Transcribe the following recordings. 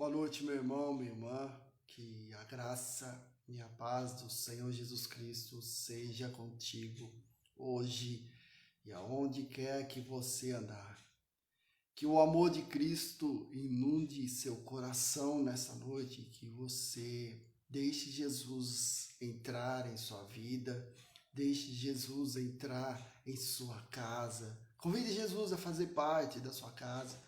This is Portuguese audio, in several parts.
Boa noite, meu irmão, minha irmã. Que a graça e a paz do Senhor Jesus Cristo seja contigo hoje e aonde quer que você andar. Que o amor de Cristo inunde seu coração nessa noite, que você deixe Jesus entrar em sua vida, deixe Jesus entrar em sua casa. Convide Jesus a fazer parte da sua casa.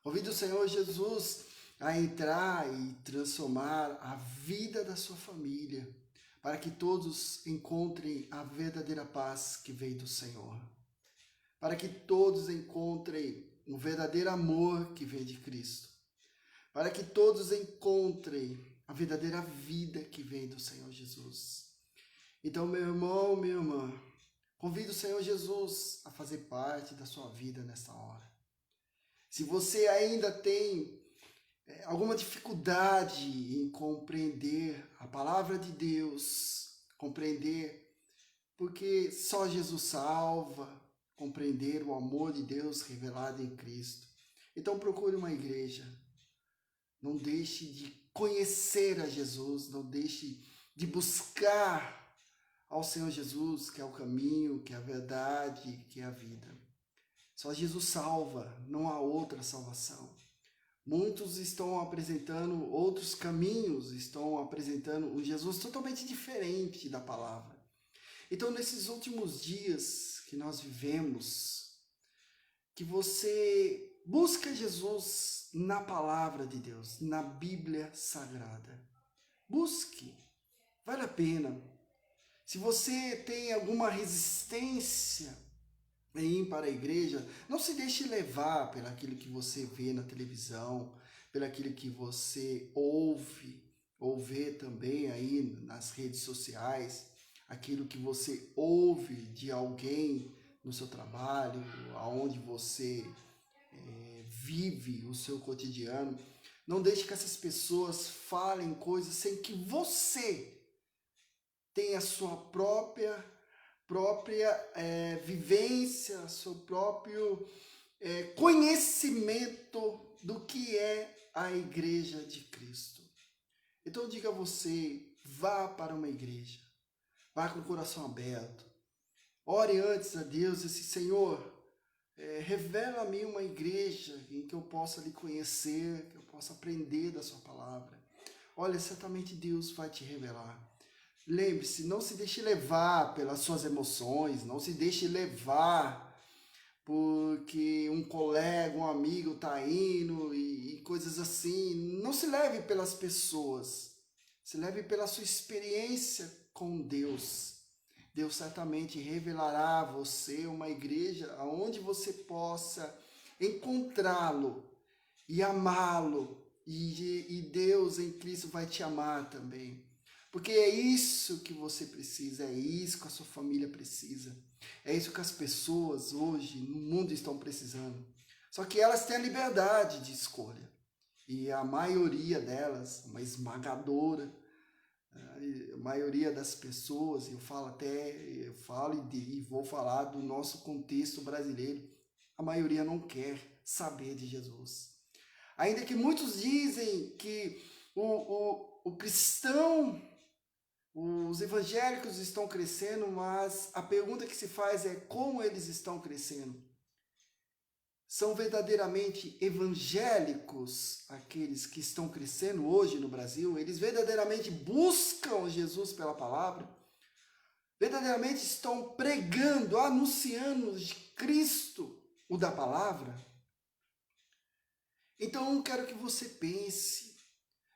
Convide o Senhor Jesus a entrar e transformar a vida da sua família, para que todos encontrem a verdadeira paz que vem do Senhor, para que todos encontrem um verdadeiro amor que vem de Cristo, para que todos encontrem a verdadeira vida que vem do Senhor Jesus. Então, meu irmão, minha irmã, convide o Senhor Jesus a fazer parte da sua vida nessa hora. Se você ainda tem alguma dificuldade em compreender a palavra de Deus, compreender porque só Jesus salva, compreender o amor de Deus revelado em Cristo, então procure uma igreja. Não deixe de conhecer a Jesus, não deixe de buscar ao Senhor Jesus, que é o caminho, que é a verdade, que é a vida. Só Jesus salva, não há outra salvação. Muitos estão apresentando outros caminhos, estão apresentando um Jesus totalmente diferente da palavra. Então, nesses últimos dias que nós vivemos, que você busca Jesus na palavra de Deus, na Bíblia Sagrada. Busque, vale a pena. Se você tem alguma resistência em ir para a igreja, não se deixe levar pelaquilo que você vê na televisão, pelaquilo que você ouve, ou vê também aí nas redes sociais, aquilo que você ouve de alguém no seu trabalho, aonde você vive o seu cotidiano. Não deixe que essas pessoas falem coisas sem que você tenha a sua própria vivência, seu próprio conhecimento do que é a igreja de Cristo. Então diga a você, vá para uma igreja, vá com o coração aberto, ore antes a Deus e disse, Senhor, revela-me uma igreja em que eu possa lhe conhecer, que eu possa aprender da sua palavra. Olha, certamente Deus vai te revelar. Lembre-se, não se deixe levar pelas suas emoções, não se deixe levar porque um colega, um amigo está indo e coisas assim. Não se leve pelas pessoas, se leve pela sua experiência com Deus. Deus certamente revelará a você uma igreja onde você possa encontrá-lo e amá-lo, e Deus em Cristo vai te amar também. Porque é isso que você precisa, é isso que a sua família precisa. É isso que as pessoas hoje no mundo estão precisando. Só que elas têm a liberdade de escolha. E a maioria delas, uma esmagadora, a maioria das pessoas, eu falo e vou falar do nosso contexto brasileiro, a maioria não quer saber de Jesus. Ainda que muitos dizem que o cristão, os evangélicos estão crescendo, mas a pergunta que se faz é como eles estão crescendo? São verdadeiramente evangélicos aqueles que estão crescendo hoje no Brasil? Eles verdadeiramente buscam Jesus pela palavra? Verdadeiramente estão pregando, anunciando de Cristo, o da palavra? Então eu quero que você pense,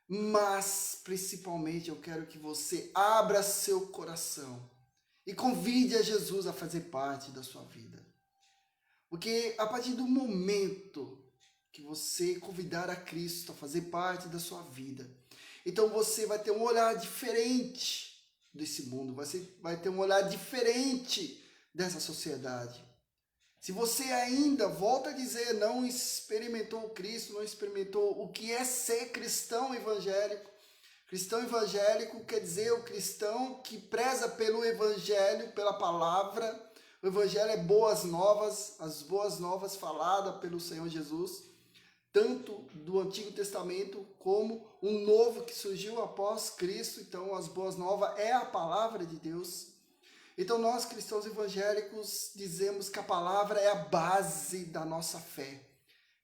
mas principalmente eu quero que você abra seu coração e convide a Jesus a fazer parte da sua vida. Porque a partir do momento que você convidar a Cristo a fazer parte da sua vida, então você vai ter um olhar diferente desse mundo, você vai ter um olhar diferente dessa sociedade. Se você ainda, volta a dizer, não experimentou o Cristo, não experimentou o que é ser cristão evangélico. Cristão evangélico quer dizer o cristão que preza pelo evangelho, pela palavra. O evangelho é boas novas, as boas novas faladas pelo Senhor Jesus. tanto do Antigo Testamento como um novo que surgiu após Cristo. Então, as boas novas é a palavra de Deus. Então, nós cristãos evangélicos dizemos que a palavra é a base da nossa fé.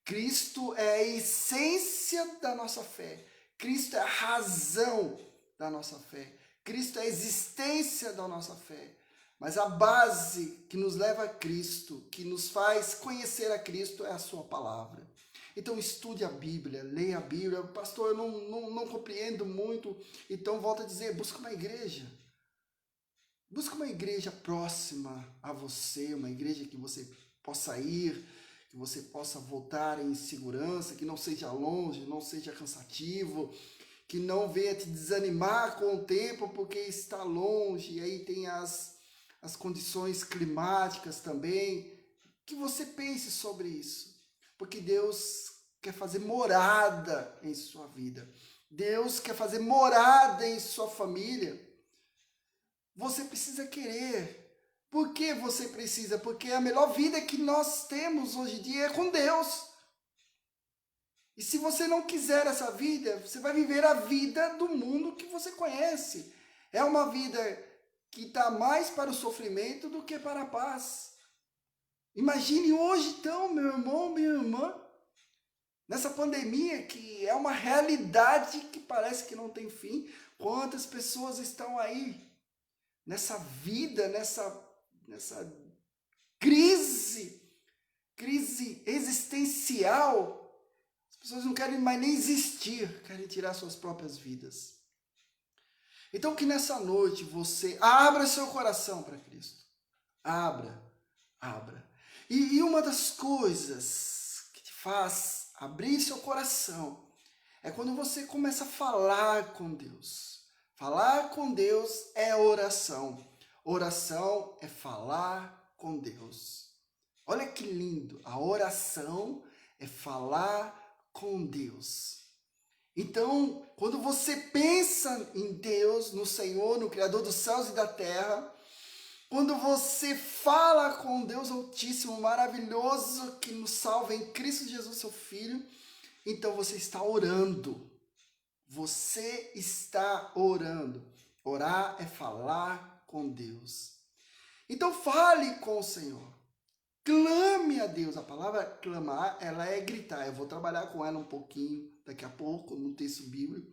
Cristo é a essência da nossa fé. Cristo é a razão da nossa fé. Cristo é a existência da nossa fé. Mas a base que nos leva a Cristo, que nos faz conhecer a Cristo, é a sua palavra. Então estude a Bíblia, leia a Bíblia. Pastor, eu não compreendo muito. Então volto a dizer, busca uma igreja. Busca uma igreja próxima a você, uma igreja que você possa ir, que você possa voltar em segurança, que não seja longe, não seja cansativo, que não venha te desanimar com o tempo porque está longe. E aí tem as condições climáticas também. Que você pense sobre isso, porque Deus quer fazer morada em sua vida. Deus quer fazer morada em sua família. Você precisa querer. Por que você precisa? Porque a melhor vida que nós temos hoje em dia é com Deus. E se você não quiser essa vida, você vai viver a vida do mundo que você conhece. É uma vida que está mais para o sofrimento do que para a paz. Imagine hoje, então, meu irmão, minha irmã, nessa pandemia que é uma realidade que parece que não tem fim. Quantas pessoas estão aí nessa vida, nessa crise existencial? As pessoas não querem mais nem existir, querem tirar suas próprias vidas. Então que nessa noite você abra seu coração para Cristo. Abra. E uma das coisas que te faz abrir seu coração é quando você começa a falar com Deus. Falar com Deus é oração. Oração é falar com Deus. Olha que lindo. A oração é falar com Deus. Então, quando você pensa em Deus, no Senhor, no Criador dos céus e da terra, quando você fala com Deus Altíssimo, maravilhoso, que nos salva em Cristo Jesus, seu Filho, então você está orando. Você está orando. Orar é falar com Deus. Então fale com o Senhor. Clame a Deus. A palavra clamar, ela é gritar. Eu vou trabalhar com ela um pouquinho daqui a pouco, no texto bíblico.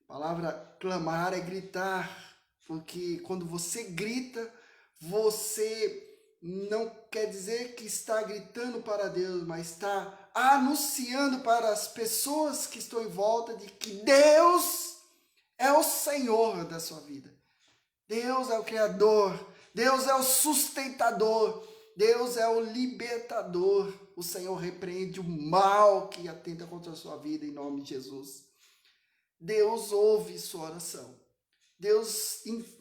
A palavra clamar é gritar, porque quando você grita, você não quer dizer que está gritando para Deus, mas está anunciando para as pessoas que estão em volta de que Deus é o Senhor da sua vida. Deus é o Criador, Deus é o sustentador, Deus é o libertador. O Senhor repreende o mal que atenta contra a sua vida em nome de Jesus. Deus ouve sua oração.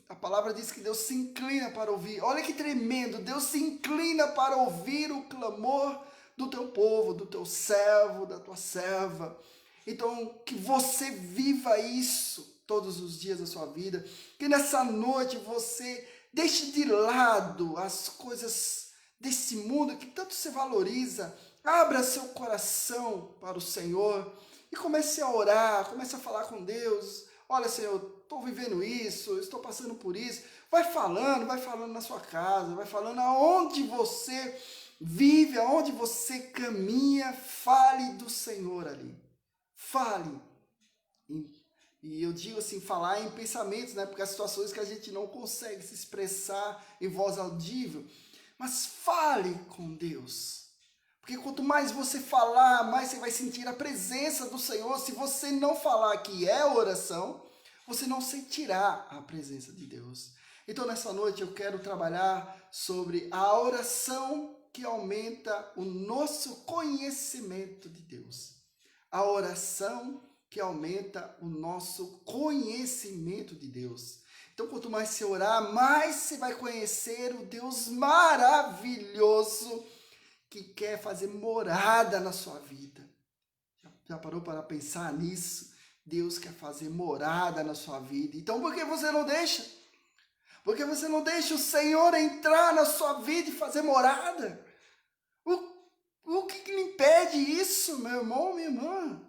A palavra diz que Deus se inclina para ouvir. Olha que tremendo, Deus se inclina para ouvir o clamor do teu povo, do teu servo, da tua serva. Então, que você viva isso todos os dias da sua vida. Que nessa noite você deixe de lado as coisas desse mundo que tanto se valoriza. Abra seu coração para o Senhor e comece a orar, comece a falar com Deus. Olha, Senhor, estou vivendo isso, estou passando por isso. Vai falando na sua casa, vai falando aonde você vive, aonde você caminha. Fale do Senhor ali. Fale. E eu digo assim, falar em pensamentos, né? Porque há situações que a gente não consegue se expressar em voz audível. Mas fale com Deus. Porque quanto mais você falar, mais você vai sentir a presença do Senhor. Se você não falar que é oração, você não sentirá a presença de Deus. Então, nessa noite, eu quero trabalhar sobre a oração que aumenta o nosso conhecimento de Deus. A oração que aumenta o nosso conhecimento de Deus. Então, quanto mais você orar, mais você vai conhecer o Deus maravilhoso que quer fazer morada na sua vida. Já parou para pensar nisso? Deus quer fazer morada na sua vida. Então, por que você não deixa? Por que você não deixa o Senhor entrar na sua vida e fazer morada? O que lhe impede? pede isso, meu irmão, minha irmã.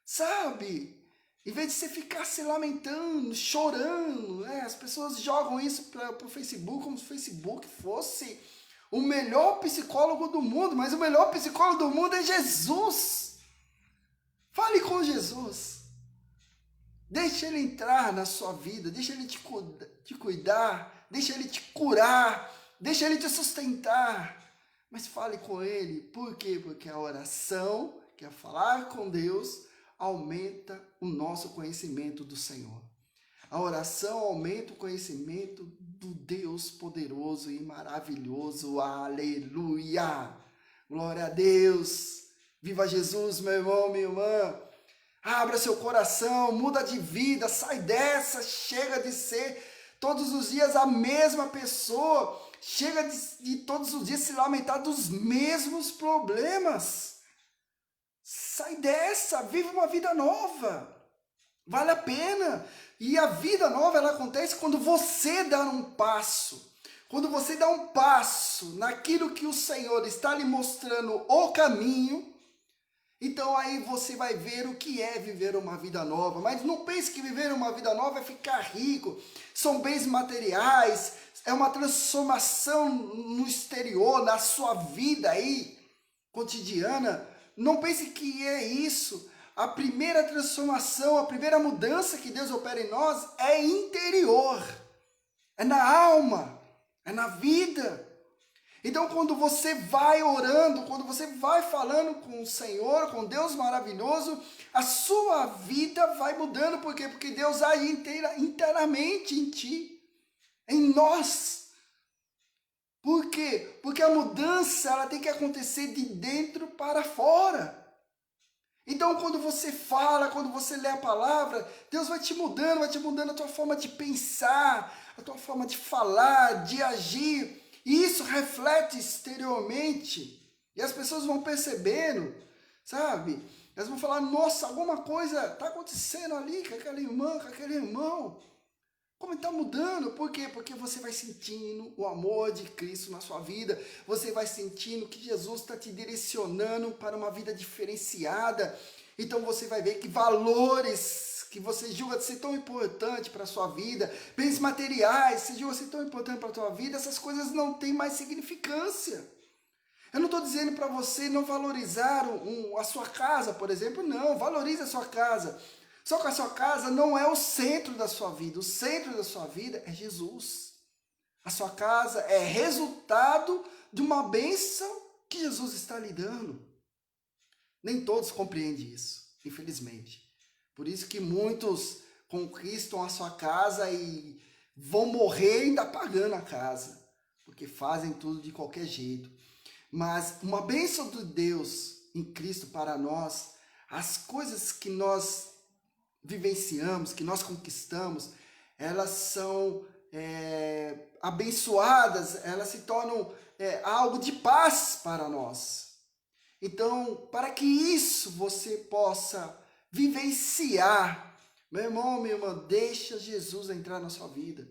Sabe? Em vez de você ficar se lamentando, chorando, né? As pessoas jogam isso para o Facebook como se o Facebook fosse o melhor psicólogo do mundo, mas o melhor psicólogo do mundo é Jesus. Fale com Jesus. Deixa ele entrar na sua vida, deixa ele te cuidar, deixa ele te curar, deixa ele te sustentar. Mas fale com ele. Por quê? Porque a oração, que é falar com Deus, aumenta o nosso conhecimento do Senhor. A oração aumenta o conhecimento do Deus poderoso e maravilhoso. Aleluia! Glória a Deus! Viva Jesus, meu irmão, minha irmã! Abra seu coração, muda de vida, sai dessa, chega de ser todos os dias a mesma pessoa, chega de todos os dias se lamentar dos mesmos problemas. Sai dessa, vive uma vida nova. Vale a pena. E a vida nova, ela acontece quando você dá um passo. Quando você dá um passo naquilo que o Senhor está lhe mostrando o caminho, então aí você vai ver o que é viver uma vida nova. Mas não pense que viver uma vida nova é ficar rico. São bens materiais, é uma transformação no exterior, na sua vida aí, cotidiana. Não pense que é isso. A primeira transformação, a primeira mudança que Deus opera em nós é interior. É na alma, é na vida. Então, quando você vai orando, quando você vai falando com o Senhor, com Deus maravilhoso, a sua vida vai mudando. Por quê? Porque Deus age inteiramente em ti, em nós. Por quê? Porque a mudança ela tem que acontecer de dentro para fora. Então, quando você fala, quando você lê a palavra, Deus vai te mudando a tua forma de pensar, a tua forma de falar, de agir. E isso reflete exteriormente. E as pessoas vão percebendo, sabe? Elas vão falar, nossa, alguma coisa está acontecendo ali com aquela irmã, com aquele irmão. Como está mudando? Por quê? Porque você vai sentindo o amor de Cristo na sua vida. Você vai sentindo que Jesus está te direcionando para uma vida diferenciada. Então você vai ver que valores que você julga ser tão importante para a sua vida, bens materiais, você julga ser tão importante para a sua vida, essas coisas não têm mais significância. Eu não estou dizendo para você não valorizar a sua casa, por exemplo. Não, valorize a sua casa. Só que a sua casa não é o centro da sua vida. O centro da sua vida é Jesus. A sua casa é resultado de uma bênção que Jesus está lhe dando. Nem todos compreendem isso, infelizmente. Por isso que muitos conquistam a sua casa e vão morrer ainda pagando a casa. Porque fazem tudo de qualquer jeito. Mas uma bênção de Deus em Cristo para nós, as coisas que nós vivenciamos, que nós conquistamos, elas são abençoadas, elas se tornam algo de paz para nós. Então, para que isso você possa vivenciar, meu irmão, minha irmã, deixa Jesus entrar na sua vida.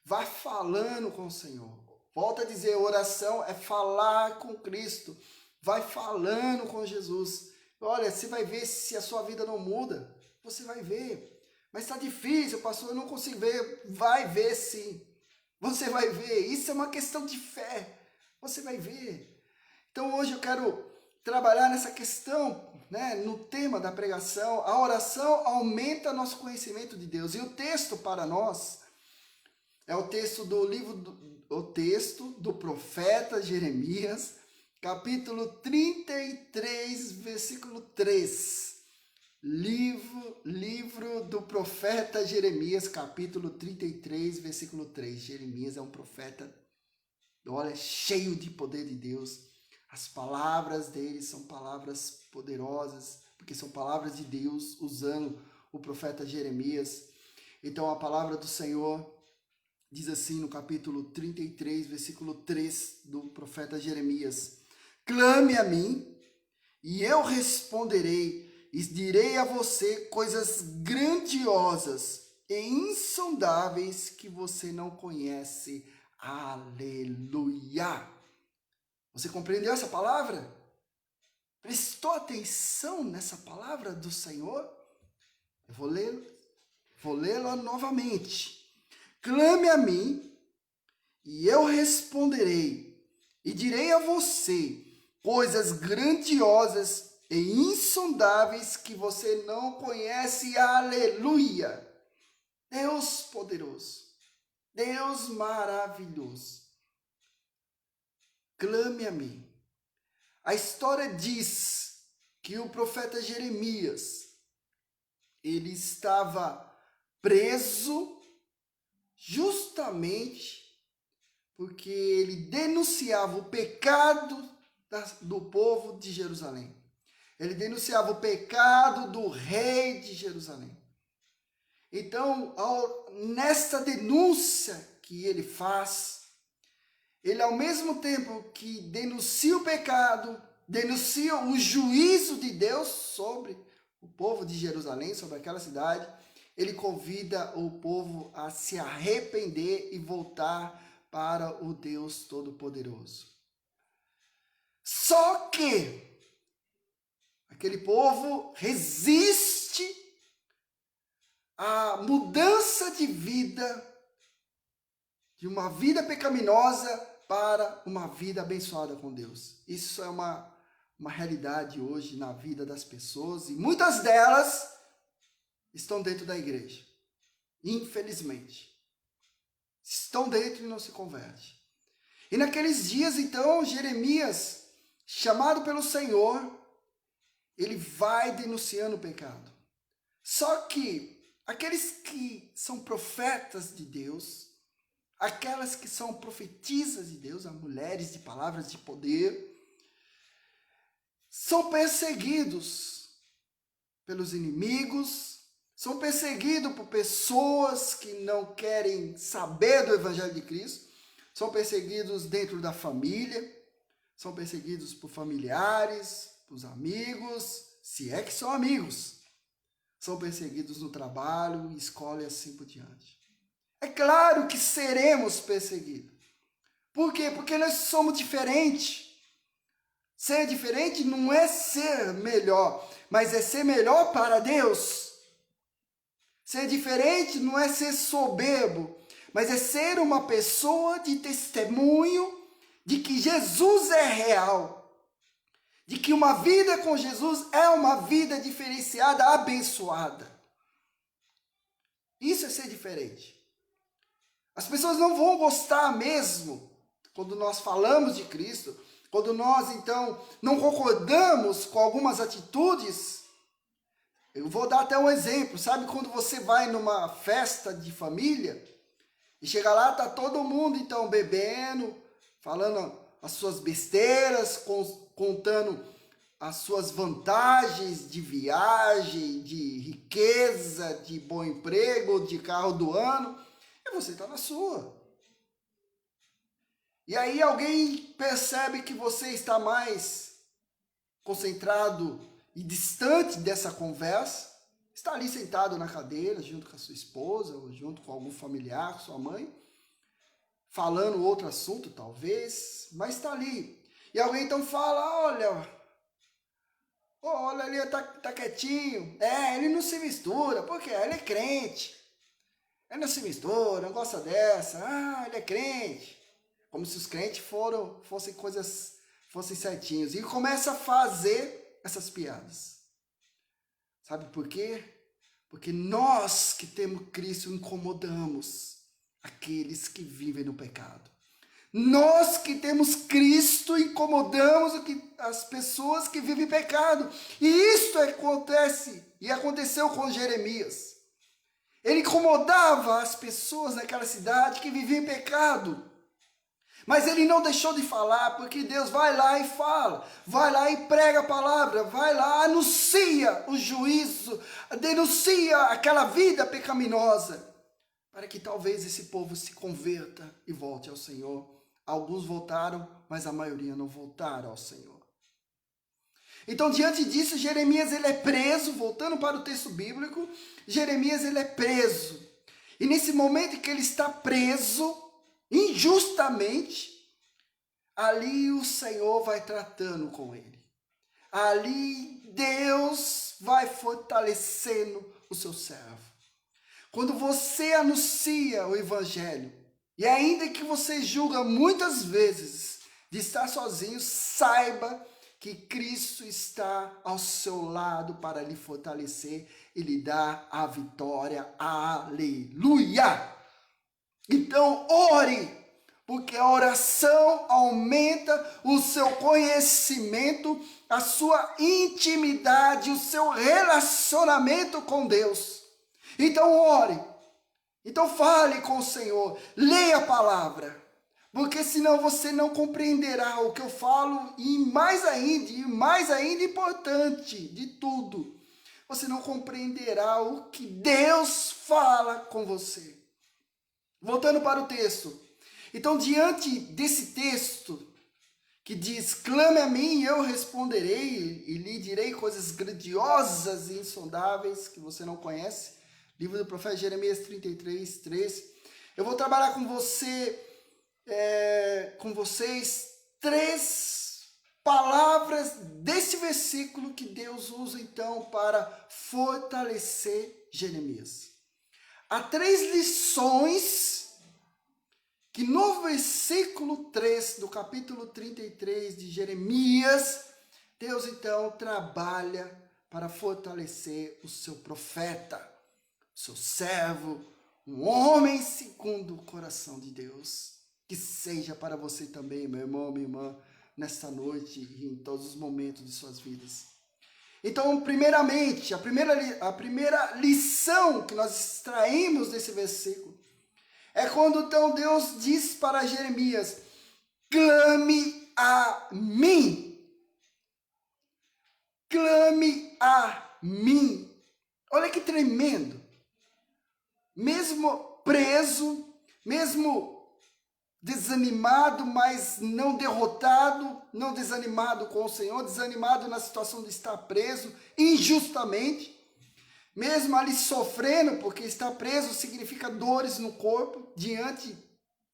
Vá falando com o Senhor. Volto a dizer, oração é falar com Cristo. Vai falando com Jesus. Olha, você vai ver se a sua vida não muda. Você vai ver. Mas está difícil, pastor, eu não consigo ver. Vai ver sim. Você vai ver. Isso é uma questão de fé. Você vai ver. Então hoje eu quero trabalhar nessa questão, né, no tema da pregação. A oração aumenta nosso conhecimento de Deus. E o texto para nós é o texto do profeta Jeremias, capítulo 33, versículo 3. Livro do profeta Jeremias, capítulo 33, versículo 3. Jeremias é um profeta, olha, cheio de poder de Deus. As palavras dele são palavras poderosas, porque são palavras de Deus usando o profeta Jeremias. Então a palavra do Senhor diz assim no capítulo 33, versículo 3 do profeta Jeremias: clame a mim e eu responderei e direi a você coisas grandiosas e insondáveis que você não conhece. Aleluia! Você compreendeu essa palavra? Prestou atenção nessa palavra do Senhor? Eu vou lê-la novamente. Clame a mim, e eu responderei, e direi a você coisas grandiosas e insondáveis que você não conhece. Aleluia! Deus poderoso, Deus maravilhoso. Clame a mim. A história diz que o profeta Jeremias, ele estava preso justamente porque ele denunciava o pecado do povo de Jerusalém. Ele denunciava o pecado do rei de Jerusalém. Então, nesta denúncia que ele faz, ele ao mesmo tempo que denuncia o pecado, denuncia o juízo de Deus sobre o povo de Jerusalém, sobre aquela cidade, ele convida o povo a se arrepender e voltar para o Deus Todo-Poderoso. Só que aquele povo resiste à mudança de vida, de uma vida pecaminosa para uma vida abençoada com Deus. Isso é uma realidade hoje na vida das pessoas, e muitas delas estão dentro da igreja. Infelizmente. Estão dentro e não se convertem. E naqueles dias, então, Jeremias, chamado pelo Senhor, ele vai denunciando o pecado. Só que aqueles que são profetas de Deus, aquelas que são profetisas de Deus, as mulheres de palavras de poder, são perseguidos pelos inimigos, são perseguidos por pessoas que não querem saber do Evangelho de Cristo, são perseguidos dentro da família, são perseguidos por familiares, por amigos, se é que são amigos, são perseguidos no trabalho, escola e assim por diante. É claro que seremos perseguidos. Por quê? Porque nós somos diferentes. Ser diferente não é ser melhor, mas é ser melhor para Deus. Ser diferente não é ser soberbo, mas é ser uma pessoa de testemunho de que Jesus é real. De que uma vida com Jesus é uma vida diferenciada, abençoada. Isso é ser diferente. As pessoas não vão gostar mesmo quando nós falamos de Cristo, quando nós, então, não concordamos com algumas atitudes. Eu vou dar até um exemplo. Sabe quando você vai numa festa de família e chega lá, tá todo mundo, então, bebendo, falando as suas besteiras, contando as suas vantagens de viagem, de riqueza, de bom emprego, de carro do ano, e você está na sua. E aí alguém percebe que você está mais concentrado e distante dessa conversa, está ali sentado na cadeira, junto com a sua esposa, ou junto com algum familiar, com sua mãe, falando outro assunto talvez, mas está ali. E alguém então fala, olha ali, tá quietinho. É, ele não se mistura, porque ele é crente. Ele não se mistura, não gosta dessa. Ah, ele é crente. Como se os crentes fossem certinhos. E começa a fazer essas piadas. Sabe por quê? Porque nós que temos Cristo incomodamos aqueles que vivem no pecado. Nós que temos Cristo incomodamos as pessoas que vivem em pecado. E isso acontece e aconteceu com Jeremias. Ele incomodava as pessoas naquela cidade que viviam em pecado. Mas ele não deixou de falar, porque Deus vai lá e fala, vai lá e prega a palavra, vai lá, anuncia o juízo, denuncia aquela vida pecaminosa, para que talvez esse povo se converta e volte ao Senhor. Alguns voltaram, mas a maioria não voltaram ao Senhor. Então, diante disso, Jeremias ele é preso, voltando para o texto bíblico, Jeremias ele é preso. E nesse momento em que ele está preso, injustamente, ali o Senhor vai tratando com ele. ali Deus vai fortalecendo o seu servo. Quando você anuncia o evangelho, e ainda que você julga muitas vezes de estar sozinho, saiba que Cristo está ao seu lado para lhe fortalecer e lhe dar a vitória. Aleluia! Então, ore, porque a oração aumenta o seu conhecimento, a sua intimidade, o seu relacionamento com Deus. Então, ore. Então, fale com o Senhor. Leia a palavra. Porque senão você não compreenderá o que eu falo e mais ainda importante de tudo, você não compreenderá o que Deus fala com você. Voltando para o texto. Então, diante desse texto que diz, clame a mim e eu responderei e lhe direi coisas grandiosas e insondáveis que você não conhece, livro do profeta Jeremias 33, 3, eu vou trabalhar com vocês 3 palavras desse versículo que Deus usa então para fortalecer Jeremias. Há 3 lições que no versículo 3 do capítulo 33 de Jeremias, Deus então trabalha para fortalecer o seu profeta, o seu servo, um homem segundo o coração de Deus. Que seja para você também, meu irmão, minha irmã, nesta noite e em todos os momentos de suas vidas. Então, primeiramente, a primeira lição que nós extraímos desse versículo é quando então Deus diz para Jeremias, clame a mim. Clame a mim. Olha que tremendo. Mesmo preso, mesmo desanimado, mas não derrotado, não desanimado com o Senhor, desanimado na situação de estar preso injustamente, mesmo ali sofrendo, porque estar preso significa dores no corpo, diante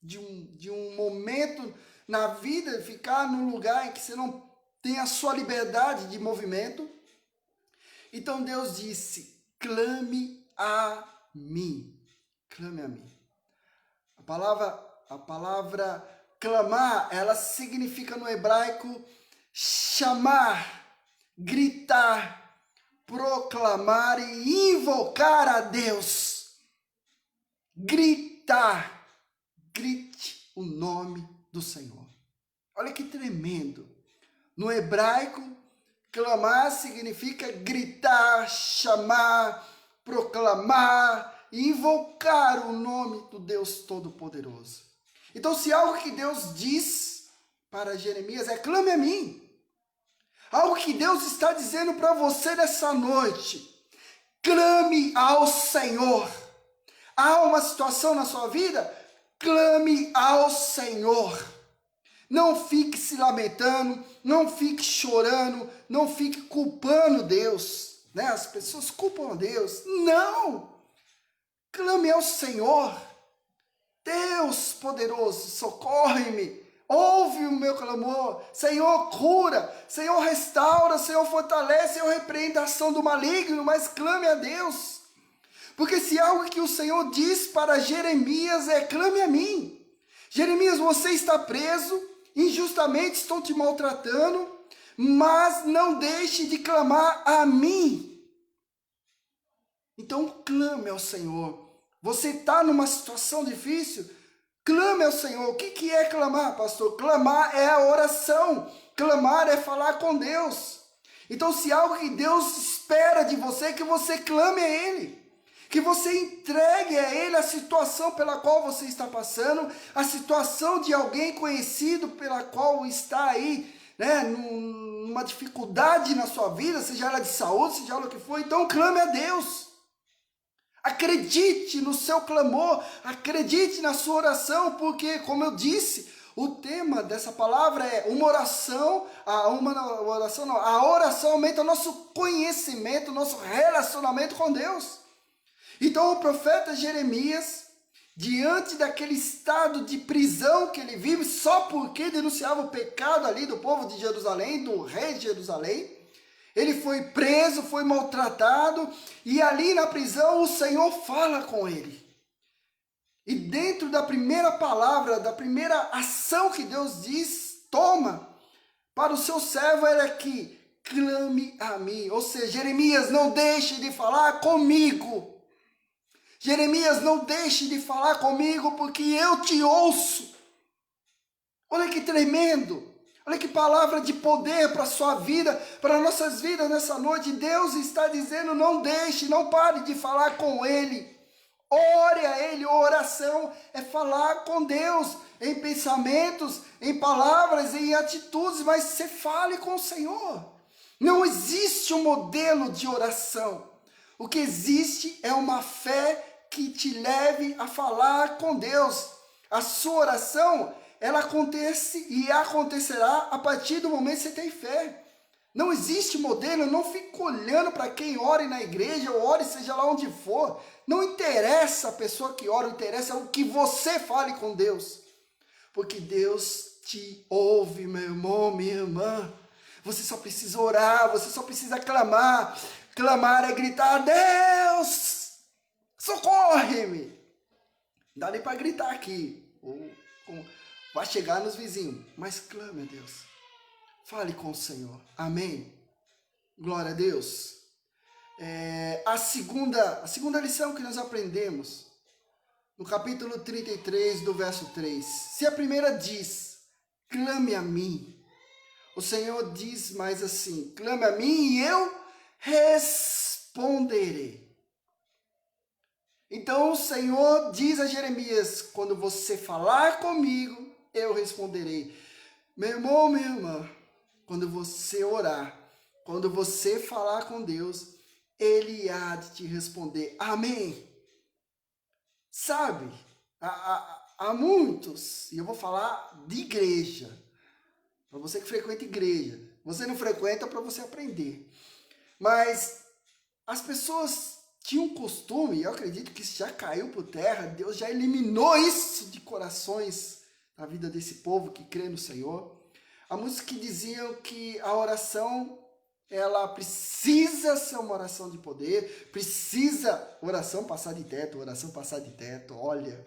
de um momento na vida, ficar num lugar em que você não tem a sua liberdade de movimento. Então Deus disse, clame a mim, clame a mim. A palavra clamar, ela significa no hebraico chamar, gritar, proclamar e invocar a Deus. Gritar, grite o nome do Senhor. Olha que tremendo. No hebraico, clamar significa gritar, chamar, proclamar e invocar o nome do Deus Todo-Poderoso. Então, se algo que Deus diz para Jeremias é clame a mim, algo que Deus está dizendo para você nessa noite, clame ao Senhor. Há uma situação na sua vida? Clame ao Senhor. Não fique se lamentando, não fique chorando, não fique culpando Deus. Né? As pessoas culpam a Deus. Não! Clame ao Senhor. Deus poderoso, socorre-me. Ouve o meu clamor. Senhor, cura. Senhor, restaura. Senhor, fortalece. Senhor, repreende a ação do maligno. Mas clame a Deus. Porque se algo que o Senhor diz para Jeremias é clame a mim. Jeremias, você está preso. Injustamente estão te maltratando. Mas não deixe de clamar a mim. Então clame ao Senhor. Você está numa situação difícil? Clame ao Senhor. O que é clamar, pastor? Clamar é a oração. Clamar é falar com Deus. Então, se algo que Deus espera de você é que você clame a Ele. Que você entregue a Ele a situação pela qual você está passando, a situação de alguém conhecido pela qual está aí, né, numa dificuldade na sua vida, seja ela de saúde, seja ela o que for. Então, clame a Deus. Acredite no seu clamor, acredite na sua oração, porque, como eu disse, o tema dessa palavra é a oração aumenta o nosso conhecimento, o nosso relacionamento com Deus. Então o profeta Jeremias, diante daquele estado de prisão que ele vive, só porque denunciava o pecado ali do povo de Jerusalém, do rei de Jerusalém, Ele foi preso, foi maltratado, e ali na prisão o Senhor fala com ele. E dentro da primeira palavra, da primeira ação que Deus diz, toma para o seu servo, era que clame a mim. Ou seja, Jeremias, não deixe de falar comigo. Jeremias, não deixe de falar comigo, porque eu te ouço. Olha que tremendo. Olha que palavra de poder para a sua vida, para nossas vidas nessa noite. Deus está dizendo, não deixe, não pare de falar com Ele. Ore a Ele. Oração é falar com Deus em pensamentos, em palavras, em atitudes, mas você fale com o Senhor. Não existe um modelo de oração. O que existe é uma fé que te leve a falar com Deus. A sua oração, ela acontece e acontecerá a partir do momento que você tem fé. Não existe modelo, não fique olhando para quem ore na igreja, ou ore seja lá onde for. Não interessa a pessoa que ora, interessa o que você fale com Deus. Porque Deus te ouve, meu irmão, minha irmã. Você só precisa orar, você só precisa clamar. Clamar é gritar, Deus, socorre-me. Não dá nem para gritar aqui. Vai chegar nos vizinhos, mas clame a Deus. Fale com o Senhor. Amém? Glória a Deus. A segunda lição que nós aprendemos, no capítulo 33, do verso 3. Se a primeira diz, clame a mim, o Senhor diz mais assim, clame a mim e eu responderei. Então o Senhor diz a Jeremias, quando você falar comigo, eu responderei. Meu irmão, minha irmã, quando você orar, quando você falar com Deus, Ele há de te responder. Amém? Sabe, há muitos, e eu vou falar de igreja, para você que frequenta igreja. Você não frequenta para você aprender. Mas as pessoas tinham um costume, eu acredito que isso já caiu por terra, Deus já eliminou isso de corações na vida desse povo que crê no Senhor. Há muitos que diziam que a oração, ela precisa ser uma oração de poder, precisa oração passar de teto, olha,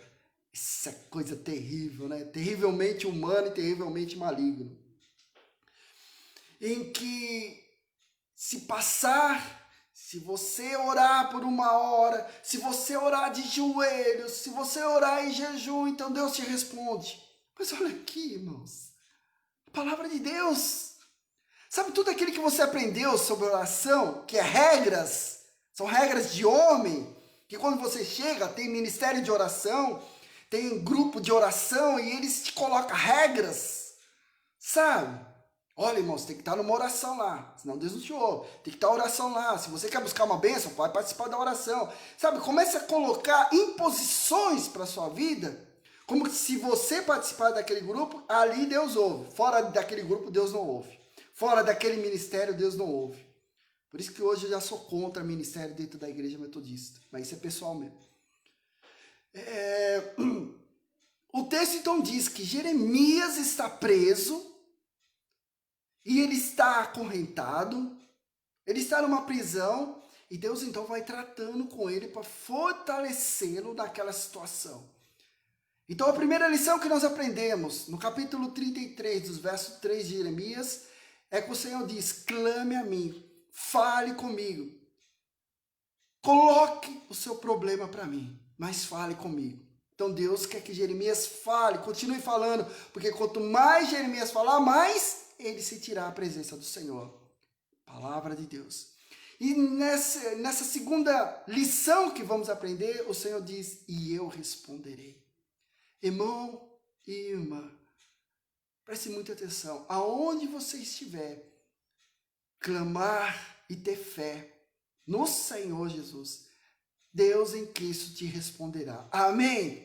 isso é coisa terrível, né? Terrivelmente humano e terrivelmente maligno. Em que se você orar por uma hora, se você orar de joelhos, se você orar em jejum, então Deus te responde. Mas olha aqui, irmãos, a palavra de Deus, sabe tudo aquilo que você aprendeu sobre oração, que é regras, são regras de homem, que quando você chega, tem ministério de oração, tem grupo de oração e eles te colocam regras, sabe? Olha, irmãos, tem que estar numa oração lá, senão Deus não te ouve. Tem que estar oração lá. Se você quer buscar uma bênção, vai participar da oração. Sabe, comece a colocar imposições para a sua vida, como se você participar daquele grupo, ali Deus ouve. Fora daquele grupo, Deus não ouve. Fora daquele ministério, Deus não ouve. Por isso que hoje eu já sou contra ministério dentro da igreja metodista. Mas isso é pessoal mesmo. O texto então diz que Jeremias está preso, e ele está acorrentado, ele está numa prisão, e Deus então vai tratando com ele para fortalecê-lo naquela situação. Então a primeira lição que nós aprendemos, no capítulo 33, dos versos 3 de Jeremias, é que o Senhor diz, clame a mim, fale comigo, coloque o seu problema para mim, mas fale comigo. Então Deus quer que Jeremias fale, continue falando, porque quanto mais Jeremias falar, mais ele sentirá a presença do Senhor. Palavra de Deus. E nessa segunda lição que vamos aprender, o Senhor diz, e eu responderei. Irmão e irmã, preste muita atenção. Aonde você estiver, clamar e ter fé no Senhor Jesus, Deus em Cristo te responderá. Amém?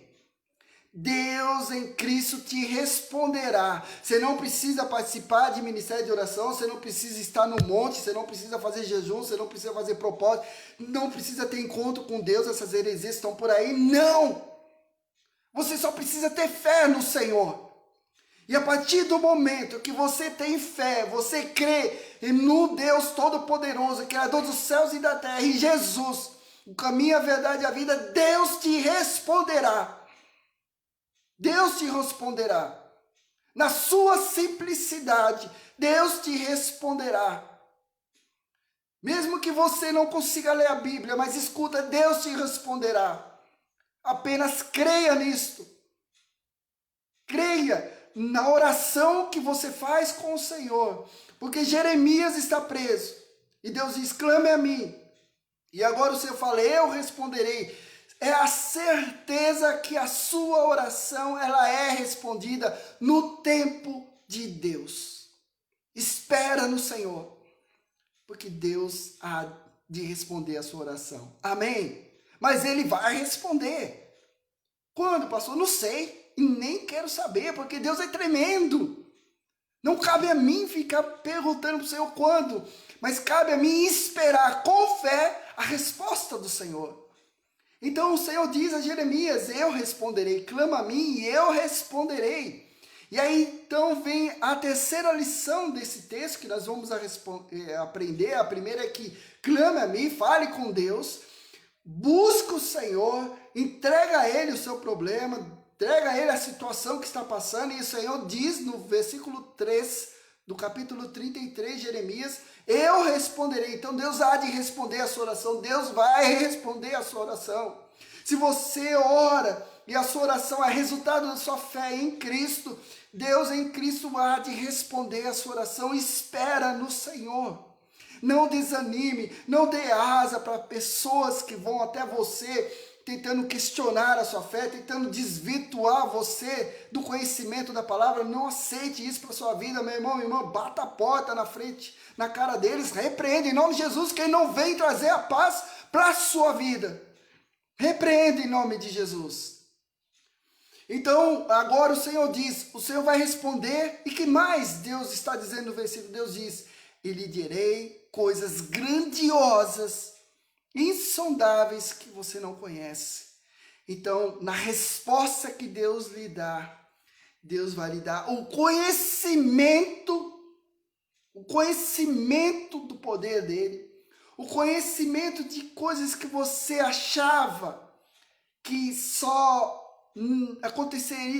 Deus em Cristo te responderá. Você não precisa participar de ministério de oração, você não precisa estar no monte, você não precisa fazer jejum, você não precisa fazer propósito, não precisa ter encontro com Deus, essas heresias estão por aí, não! Você só precisa ter fé no Senhor. E a partir do momento que você tem fé, você crê no Deus Todo-Poderoso, Criador dos céus e da terra, em Jesus, o caminho, a verdade e a vida, Deus te responderá. Deus te responderá. Na sua simplicidade, Deus te responderá. Mesmo que você não consiga ler a Bíblia, mas escuta, Deus te responderá. Apenas creia nisto. Creia na oração que você faz com o Senhor. Porque Jeremias está preso. E Deus diz, clame a mim. E agora o Senhor fala, eu responderei. É a certeza que a sua oração ela é respondida no tempo de Deus. Espera no Senhor. Porque Deus há de responder a sua oração. Amém? Mas Ele vai responder. Quando, pastor? Não sei. E nem quero saber, porque Deus é tremendo. Não cabe a mim ficar perguntando para o Senhor quando, mas cabe a mim esperar com fé a resposta do Senhor. Então o Senhor diz a Jeremias, eu responderei, clama a mim e eu responderei. E aí então vem a terceira lição desse texto que nós vamos aprender. A primeira é que clame a mim, fale com Deus, busca o Senhor, entrega a Ele o seu problema, entrega a Ele a situação que está passando, e o Senhor diz no versículo 3 do capítulo 33 de Jeremias, eu responderei. Então Deus há de responder a sua oração, Deus vai responder a sua oração. Se você ora e a sua oração é resultado da sua fé em Cristo, Deus em Cristo há de responder a sua oração. Espera no Senhor. Não desanime, não dê asa para pessoas que vão até você tentando questionar a sua fé, tentando desvirtuar você do conhecimento da palavra. Não aceite isso para a sua vida, meu irmão, minha irmã. Bata a porta na frente, na cara deles, repreende em nome de Jesus quem não vem trazer a paz para a sua vida. Repreende em nome de Jesus. Então, agora o Senhor diz, o Senhor vai responder, e que mais Deus está dizendo no versículo? Deus diz, e lhe direi coisas grandiosas, insondáveis que você não conhece. Então, na resposta que Deus lhe dá, Deus vai lhe dar o conhecimento do poder dele, o conhecimento de coisas que você achava que só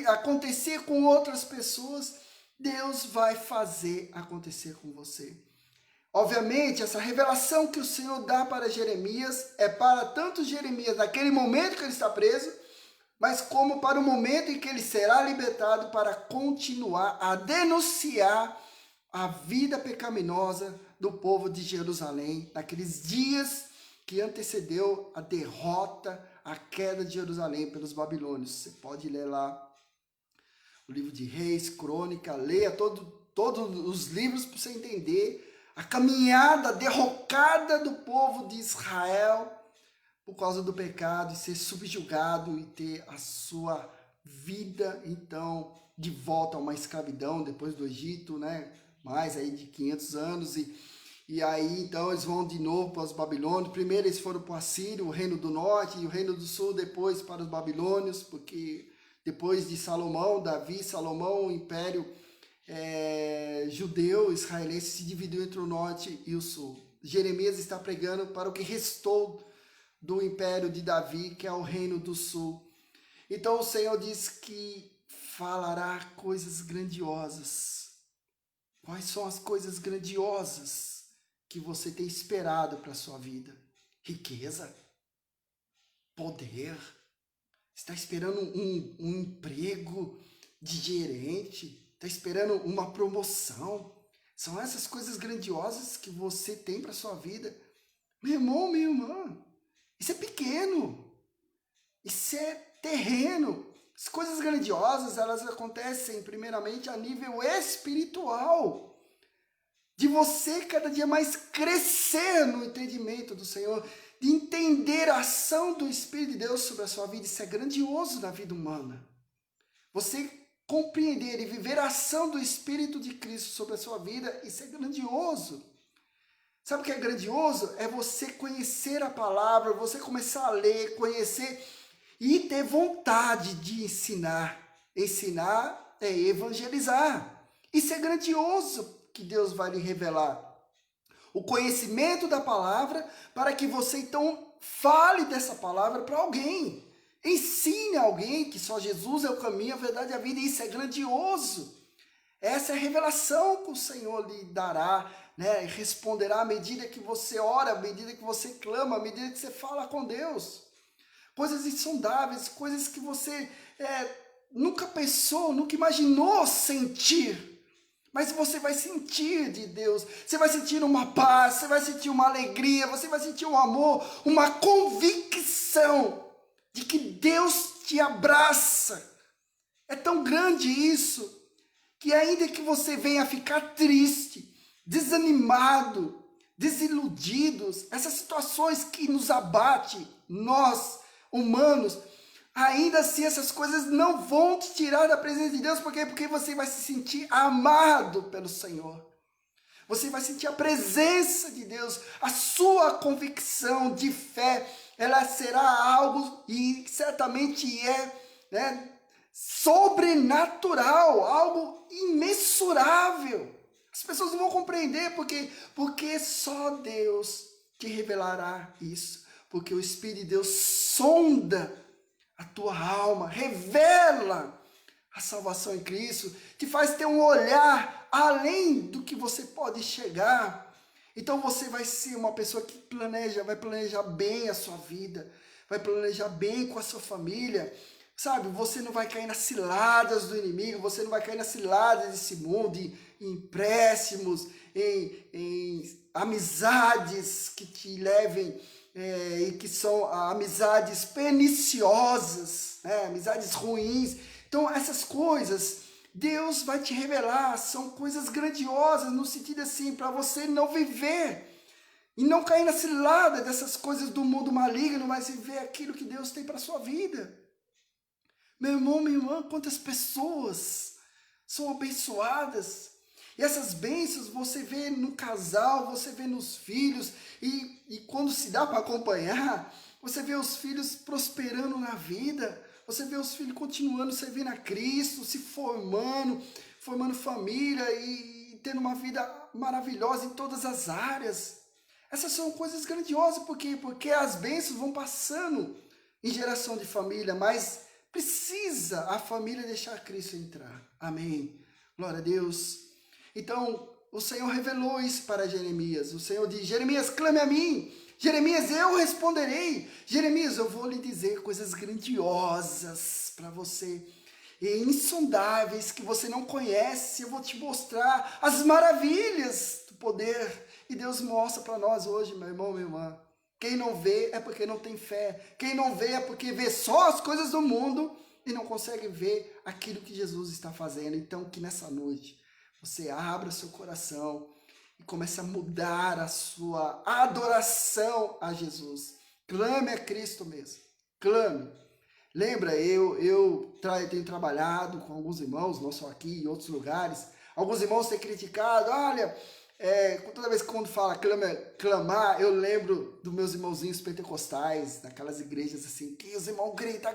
acontecer com outras pessoas, Deus vai fazer acontecer com você. Obviamente, essa revelação que o Senhor dá para Jeremias é para tanto Jeremias naquele momento que ele está preso, mas como para o momento em que ele será libertado para continuar a denunciar a vida pecaminosa do povo de Jerusalém, naqueles dias que antecedeu a derrota, a queda de Jerusalém pelos babilônios. Você pode ler lá o livro de Reis, Crônica, leia todos os livros para você entender a caminhada, a derrocada do povo de Israel por causa do pecado e ser subjugado e ter a sua vida, então, de volta a uma escravidão depois do Egito, né? Mais aí de 500 anos e aí, então, eles vão de novo para os babilônios. Primeiro eles foram para o Assírio, o reino do norte, e o reino do sul depois para os babilônios, porque depois de Salomão, o império judeu, israelense, se dividiu entre o norte e o sul. Jeremias está pregando para o que restou do império de Davi, que é o reino do sul. Então o Senhor diz que falará coisas grandiosas. Quais são as coisas grandiosas que você tem esperado para a sua vida? Riqueza, poder, está esperando um emprego de gerente, está esperando uma promoção. São essas coisas grandiosas que você tem para a sua vida. Meu irmão, minha irmã, isso é pequeno, isso é terreno. As coisas grandiosas, elas acontecem primeiramente a nível espiritual. De você cada dia mais crescer no entendimento do Senhor, de entender a ação do Espírito de Deus sobre a sua vida. Isso é grandioso na vida humana. Você compreender e viver a ação do Espírito de Cristo sobre a sua vida, isso é grandioso. Sabe o que é grandioso? É você conhecer a palavra, você começar a ler, conhecer e ter vontade de ensinar. Ensinar é evangelizar. Isso é grandioso que Deus vai lhe revelar. O conhecimento da palavra para que você então fale dessa palavra para alguém. Ensine alguém que só Jesus é o caminho, a verdade e a vida. Isso é grandioso. Essa é a revelação que o Senhor lhe dará, né? Responderá à medida que você ora, à medida que você clama, à medida que você fala com Deus. Coisas insondáveis, coisas que você nunca pensou, nunca imaginou sentir. Mas você vai sentir de Deus, você vai sentir uma paz, você vai sentir uma alegria, você vai sentir um amor, uma convicção de que Deus te abraça. É tão grande isso, que ainda que você venha ficar triste, desanimado, desiludidos, essas situações que nos abatem, nós, humanos, ainda assim essas coisas não vão te tirar da presença de Deus. Por quê? Porque você vai se sentir amado pelo Senhor. Você vai sentir a presença de Deus. A sua convicção de fé, ela será algo, e certamente sobrenatural, algo imensurável. As pessoas não vão compreender porque só Deus te revelará isso. Porque o Espírito de Deus sonda a tua alma, revela a salvação em Cristo, te faz ter um olhar além do que você pode chegar. Então você vai ser uma pessoa que vai planejar bem a sua vida, vai planejar bem com a sua família, sabe? Você não vai cair nas ciladas do inimigo, você não vai cair nas ciladas desse mundo, em empréstimos, em amizades que te levem e que são amizades perniciosas, né? Amizades ruins. Então essas coisas Deus vai te revelar, são coisas grandiosas no sentido assim, para você não viver e não cair na cilada dessas coisas do mundo maligno, mas viver aquilo que Deus tem para a sua vida. Meu irmão, minha irmã, quantas pessoas são abençoadas. E essas bênçãos você vê no casal, você vê nos filhos, e quando se dá para acompanhar, você vê os filhos prosperando na vida, você vê os filhos continuando servindo a Cristo, se formando família e tendo uma vida maravilhosa em todas as áreas. Essas são coisas grandiosas, por quê? Porque as bênçãos vão passando em geração de família, mas precisa a família deixar Cristo entrar. Amém. Glória a Deus. Então, o Senhor revelou isso para Jeremias. O Senhor diz: Jeremias, clame a mim. Jeremias, eu responderei. Jeremias, eu vou lhe dizer coisas grandiosas para você, e insondáveis, que você não conhece. Eu vou te mostrar as maravilhas do poder. E Deus mostra para nós hoje, meu irmão, minha irmã. Quem não vê é porque não tem fé. Quem não vê é porque vê só as coisas do mundo e não consegue ver aquilo que Jesus está fazendo. Então, que nessa noite você abra seu coração e comece a mudar a sua adoração a Jesus. Clame a Cristo mesmo. Clame. Lembra, eu tenho trabalhado com alguns irmãos, não só aqui, em outros lugares. Alguns irmãos têm criticado, olha, toda vez que quando fala clamar, eu lembro dos meus irmãozinhos pentecostais, daquelas igrejas assim, que os irmãos grita.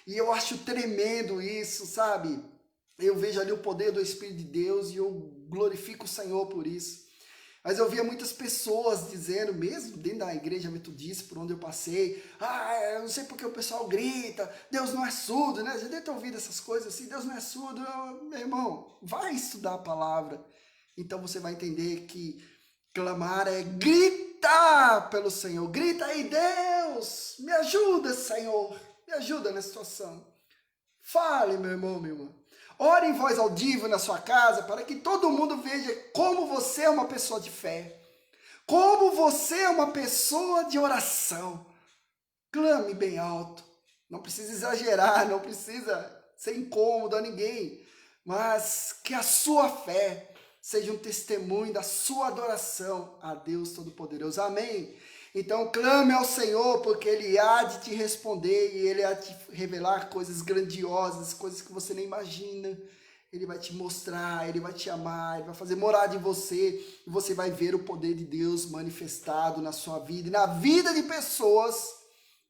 E eu acho tremendo isso, sabe? Eu vejo ali o poder do Espírito de Deus e eu glorifico o Senhor por isso. Mas eu via muitas pessoas dizendo, mesmo dentro da igreja metodista, por onde eu passei, eu não sei porque o pessoal grita, Deus não é surdo, né? Já deve ter ouvido essas coisas assim, Deus não é surdo. Meu irmão, vai estudar a palavra. Então você vai entender que clamar é gritar pelo Senhor. Grita aí, Deus, me ajuda, Senhor, me ajuda nessa situação. Fale, meu irmão, minha irmã. Ore em voz audível na sua casa para que todo mundo veja como você é uma pessoa de fé. Como você é uma pessoa de oração. Clame bem alto. Não precisa exagerar, não precisa ser incômodo a ninguém. Mas que a sua fé seja um testemunho da sua adoração a Deus Todo-Poderoso. Amém? Então clame ao Senhor, porque Ele há de te responder e Ele há de te revelar coisas grandiosas, coisas que você nem imagina. Ele vai te mostrar, Ele vai te amar, Ele vai fazer morada em você e você vai ver o poder de Deus manifestado na sua vida e na vida de pessoas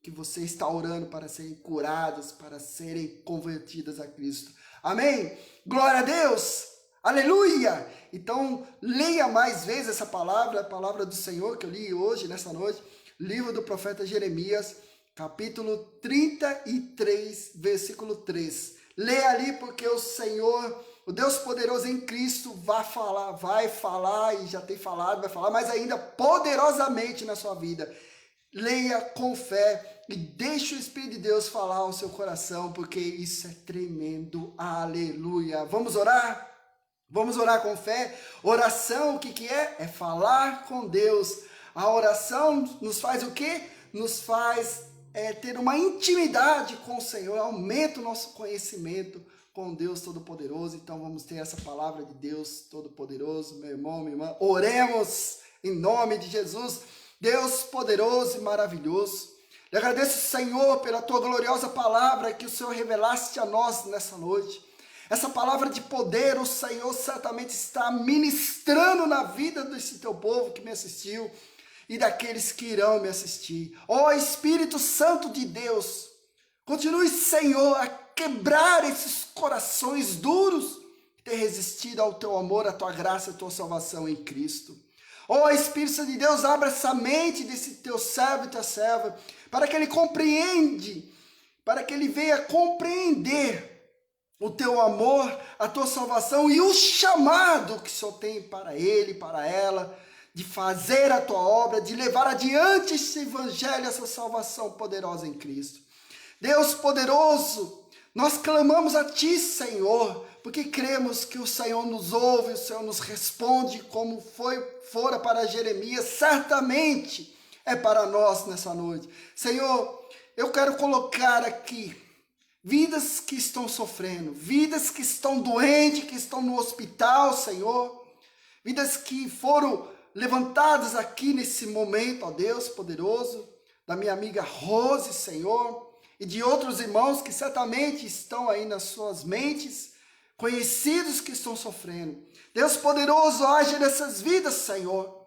que você está orando para serem curadas, para serem convertidas a Cristo. Amém? Glória a Deus! Aleluia! Então, leia mais vezes essa palavra, a palavra do Senhor que eu li hoje, nessa noite, livro do profeta Jeremias, capítulo 33, versículo 3. Leia ali porque o Senhor, o Deus poderoso em Cristo vai falar e já tem falado, vai falar mais ainda poderosamente na sua vida. Leia com fé e deixe o Espírito de Deus falar ao seu coração, porque isso é tremendo. Aleluia! Vamos orar? Vamos orar com fé? Oração, o que é? É falar com Deus. A oração nos faz o quê? Nos faz ter uma intimidade com o Senhor, aumenta o nosso conhecimento com Deus Todo-Poderoso. Então vamos ter essa palavra de Deus Todo-Poderoso, meu irmão, minha irmã. Oremos em nome de Jesus. Deus poderoso e maravilhoso, lhe agradeço, Senhor, pela tua gloriosa palavra que o Senhor revelaste a nós nessa noite. Essa palavra de poder, o Senhor certamente está ministrando na vida desse teu povo que me assistiu e daqueles que irão me assistir. Ó Espírito Santo de Deus, continue, Senhor, a quebrar esses corações duros que têm resistido ao teu amor, à tua graça e à tua salvação em Cristo. Ó Espírito Santo de Deus, abra essa mente desse teu servo e tua serva, para que ele venha compreender o teu amor, a tua salvação e o chamado que o Senhor tem para ele, para ela, de fazer a tua obra, de levar adiante esse evangelho, essa salvação poderosa em Cristo. Deus poderoso, nós clamamos a ti, Senhor, porque cremos que o Senhor nos ouve, o Senhor nos responde, como fora para Jeremias, certamente é para nós nessa noite. Senhor, eu quero colocar aqui vidas que estão sofrendo, vidas que estão doentes, que estão no hospital, Senhor, vidas que foram levantadas aqui nesse momento, ó Deus poderoso, da minha amiga Rose, Senhor, e de outros irmãos que certamente estão aí nas suas mentes, conhecidos que estão sofrendo. Deus poderoso, age nessas vidas, Senhor.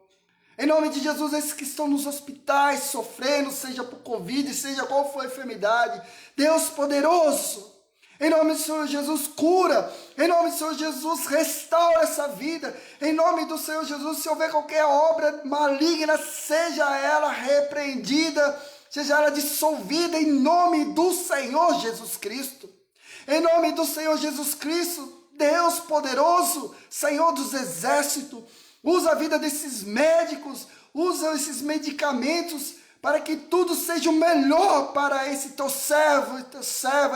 Em nome de Jesus, esses que estão nos hospitais sofrendo, seja por Covid, seja qual for a enfermidade. Deus poderoso, em nome do Senhor Jesus, cura. Em nome do Senhor Jesus, restaura essa vida. Em nome do Senhor Jesus, se houver qualquer obra maligna, seja ela repreendida, seja ela dissolvida em nome do Senhor Jesus Cristo. Em nome do Senhor Jesus Cristo, Deus poderoso, Senhor dos exércitos, usa a vida desses médicos, usa esses medicamentos para que tudo seja o melhor para esse teu servo,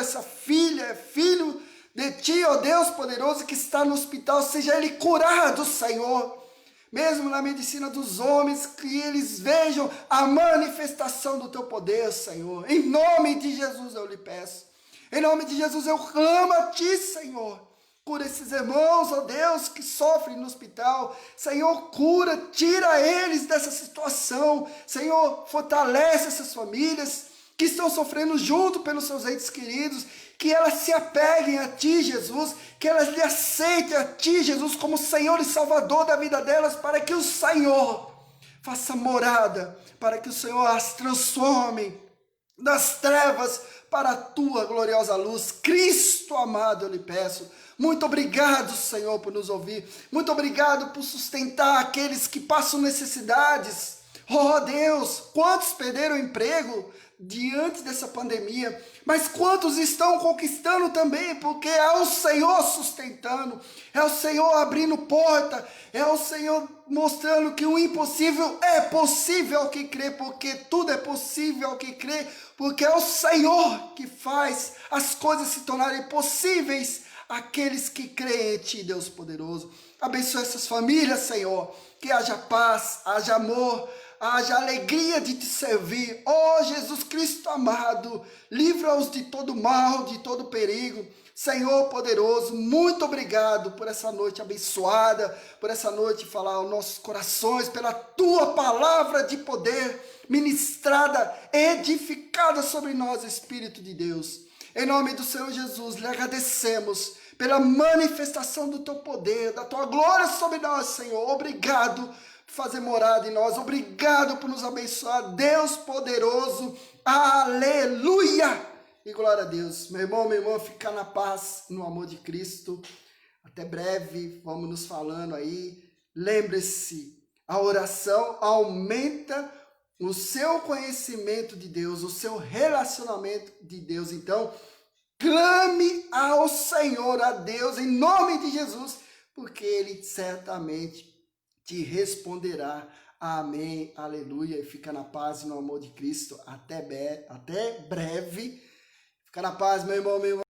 essa filha, filho de ti, ó Deus poderoso, que está no hospital, seja ele curado, Senhor. Mesmo na medicina dos homens, que eles vejam a manifestação do teu poder, Senhor. Em nome de Jesus eu lhe peço. Em nome de Jesus eu clamo a ti, Senhor. Cura esses irmãos, ó Deus, que sofrem no hospital. Senhor, cura, tira eles dessa situação. Senhor, fortalece essas famílias que estão sofrendo junto pelos seus entes queridos. Que elas se apeguem a ti, Jesus. Que elas lhe aceitem a ti, Jesus, como Senhor e Salvador da vida delas, para que o Senhor faça morada, para que o Senhor as transforme das trevas para a tua gloriosa luz. Cristo amado, eu lhe peço. Muito obrigado, Senhor, por nos ouvir. Muito obrigado por sustentar aqueles que passam necessidades. Oh, Deus, quantos perderam o emprego diante dessa pandemia, mas quantos estão conquistando também, porque é o Senhor sustentando, é o Senhor abrindo porta, é o Senhor mostrando que o impossível é possível ao que crê, porque tudo é possível ao que crê, porque é o Senhor que faz as coisas se tornarem possíveis àqueles que creem em ti, Deus poderoso. Abençoa essas famílias, Senhor, que haja paz, haja amor, haja alegria de te servir. Oh, Jesus Cristo amado, livra-os de todo mal, de todo perigo. Senhor poderoso, muito obrigado por essa noite abençoada, por essa noite falar aos nossos corações, pela tua palavra de poder, ministrada, edificada sobre nós, Espírito de Deus. Em nome do Senhor Jesus, lhe agradecemos pela manifestação do teu poder, da tua glória sobre nós, Senhor. Obrigado. fazer morada em nós. Obrigado por nos abençoar, Deus poderoso. Aleluia! E glória a Deus. Meu irmão, minha irmã, fica na paz, no amor de Cristo. Até breve, vamos nos falando aí. Lembre-se, a oração aumenta o seu conhecimento de Deus, o seu relacionamento de Deus. Então, clame ao Senhor, a Deus, em nome de Jesus, porque Ele certamente te responderá. Amém, aleluia. E fica na paz e no amor de Cristo. Até breve. Fica na paz, meu irmão, meu irmão.